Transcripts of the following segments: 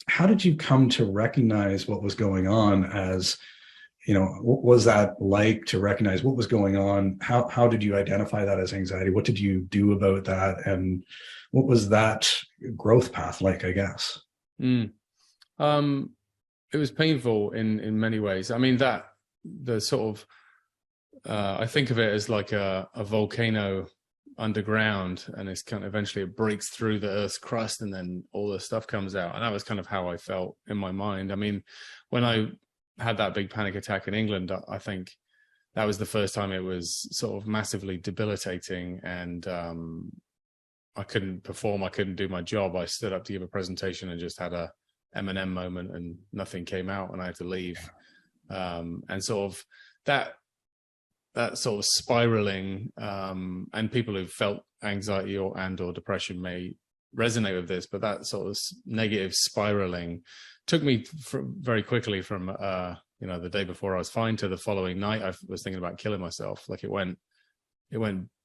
how did you come to recognize what was going on as, what was that like to recognize what was going on? How did you identify that as anxiety? What did you do about that? And what was that growth path like, I guess? Mm. It was painful in many ways. I mean, that the sort of I think of it as like a volcano underground, and it's kind of eventually it breaks through the Earth's crust, and then all the stuff comes out. And that was kind of how I felt in my mind. I mean, when I had that big panic attack in England, I think that was the first time it was sort of massively debilitating, and I couldn't perform. I couldn't do my job. I stood up to give a presentation and just had a Eminem moment, and nothing came out, and I had to leave. And sort of that sort of spiraling, and people who've felt anxiety or depression may resonate with this, but that sort of negative spiraling took me very quickly from the day before I was fine to the following night I was thinking about killing myself. Like it went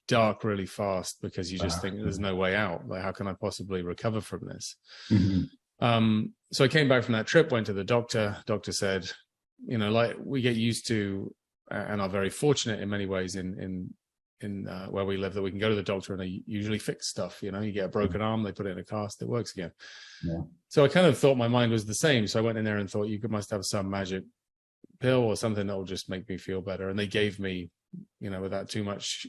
dark really fast, because you just think there's no way out. Like, how can I possibly recover from this? So I came back from that trip, went to the doctor. Doctor said, like we get used to and are very fortunate in many ways in where we live, that we can go to the doctor and they usually fix stuff. You get a broken arm, they put it in a cast, it works again. Yeah. So I kind of thought my mind was the same. So I went in there and thought, you must have some magic pill or something that will just make me feel better. And they gave me, without too much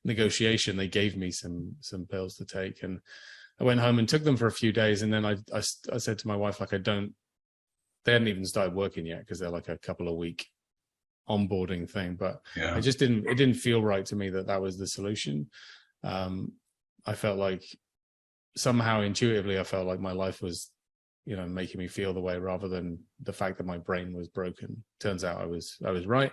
negotiation, they gave me some pills to take. And I went home and took them for a few days. And then I said to my wife, like, they hadn't even started working yet, because they're like a couple of week onboarding thing, but yeah. It didn't feel right to me that was the solution. I felt like somehow intuitively, I felt like my life was, making me feel the way, rather than the fact that my brain was broken. Turns out I was right.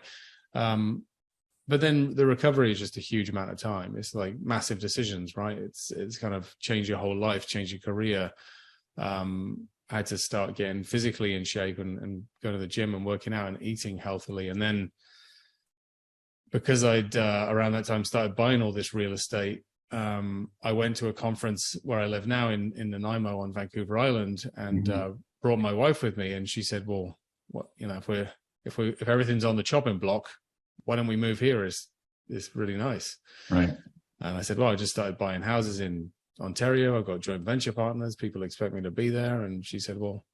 But then the recovery is just a huge amount of time. It's like massive decisions, right? It's kind of change your whole life, change your career. I had to start getting physically in shape and go to the gym and working out and eating healthily. And then because I'd around that time started buying all this real estate, I went to a conference where I live now in Nanaimo on Vancouver Island, and brought my wife with me. And she said, well, what, if everything's on the chopping block, why don't we move here? It's really nice. Right. And I said, well, I just started buying houses in Ontario. I've got joint venture partners. People expect me to be there. And she said, well,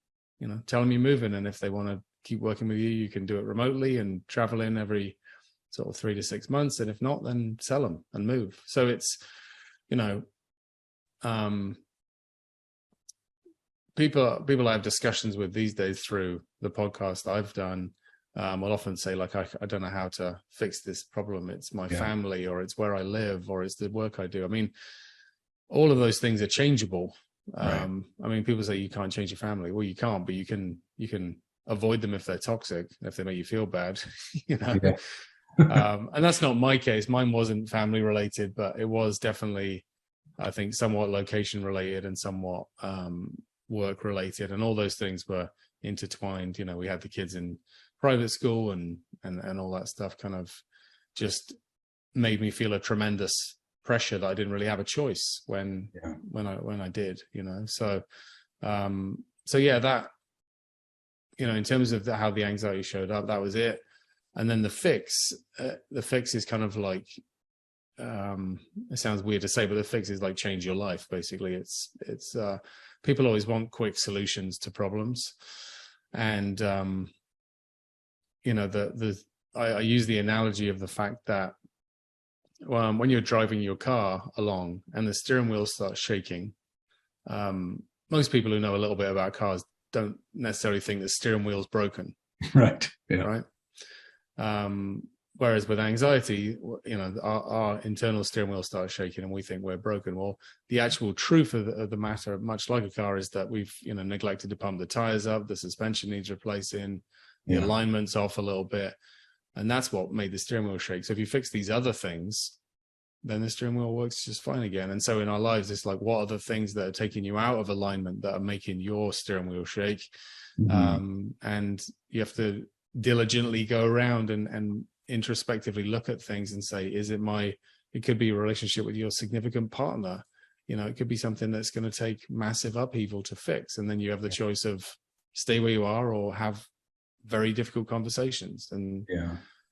tell them you're moving. And if they want to keep working with you, you can do it remotely and travel in every sort of 3 to 6 months. And if not, then sell them and move. So it's, people I have discussions with these days through the podcast I've done, will often say, like, I don't know how to fix this problem. It's my family, or it's where I live, or it's the work I do. I mean, all of those things are changeable. Right. I mean, people say you can't change your family. Well, you can't, but you can avoid them if they're toxic, if they make you feel bad, Yeah. And that's not my case. Mine wasn't family related, but it was definitely, I think, somewhat location related and somewhat work related, and all those things were intertwined. We had the kids in private school and all that stuff kind of just made me feel a tremendous pressure that I didn't really have a choice when I did, so yeah, that, in terms of how the anxiety showed up, that was it. And then the fix is kind of like, it sounds weird to say, but the fix is like change your life. Basically, it's people always want quick solutions to problems. And, I use the analogy of the fact that when you're driving your car along and the steering wheel starts shaking, most people who know a little bit about cars don't necessarily think the steering wheel's broken. Right. Yeah. Right. Whereas with anxiety, our internal steering wheel starts shaking and we think we're broken. Well, the actual truth of the matter, much like a car, is that we've, neglected to pump the tires up, the suspension needs replacing, the alignment's off a little bit. And that's what made the steering wheel shake. So if you fix these other things, then the steering wheel works just fine again. And so in our lives, it's like, what are the things that are taking you out of alignment that are making your steering wheel shake? And you have to diligently go around and introspectively look at things and say, it could be a relationship with your significant partner. it could be something that's going to take massive upheaval to fix. And then you have the choice of stay where you are or have very difficult conversations. And,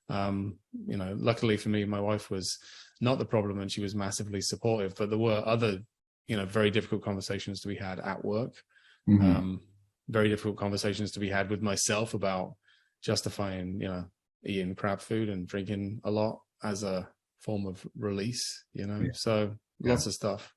luckily for me, my wife was not the problem and she was massively supportive, but there were other, very difficult conversations to be had at work. Very difficult conversations to be had with myself about justifying, eating crap food and drinking a lot as a form of release, so lots of stuff.